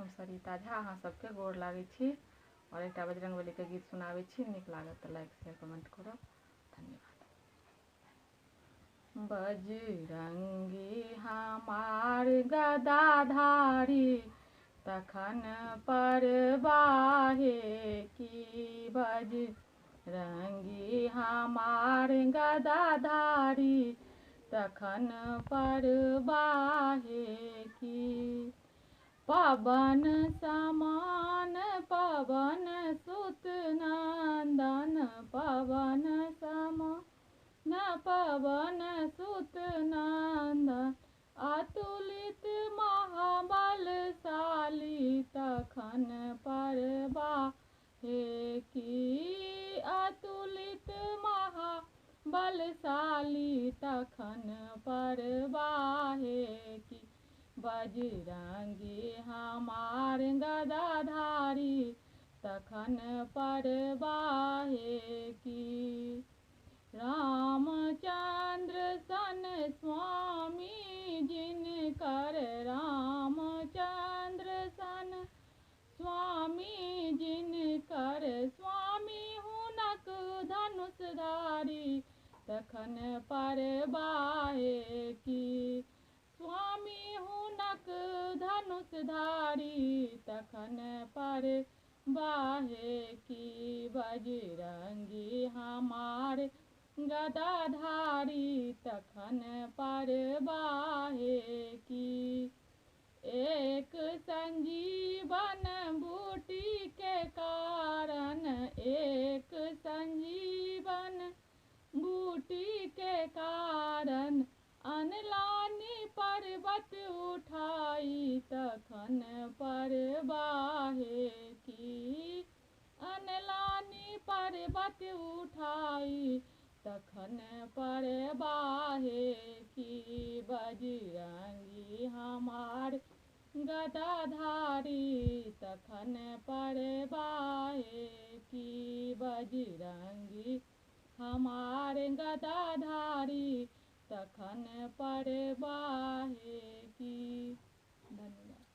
हम सरिता झा अहाँ सबके गोर लागै छी और एक बजरंगबली के गीत सुनाबै छी। नीक लागत तऽ लाइक शेयर कमेंट करब। धन्यवाद। बजरंगी हमार गदाधारी तखन परवाहे की। बजरंगी हमार गदाधारी तखन परवाहे की। पवन समान पवन सुत नंदन पवन समान पवन सुत नंदन अतुलित महाबलशाली तखन परवाहे की। अतुलित महाबलशाली तखन परवाहे की। बजरंगी हमार गदाधारी तखन परवाहे की। रामचंद्र सन स्वामी जिनकर रामचंद्र सन स्वामी जिनकर स्वामी हुनक धनुषधारी तखन परवाहे की। स्वामी हुनक धनुषधारी तखन परवाहे की। बजरंगी हमार गदाधारी तखन परवाहे की। एक संजीवन बूटी के कारण एक संजीवन बूटी के कारण अनलानी पर्वत उठाई तखन परवाहे की। अनलानी पर्वत उठाई तखन परवाहे की। बजरंगी हमार गदाधारी तखन परवाहे की। बजरंगी हमार गदाधारी तखन परवाहे की। धन्यवाद।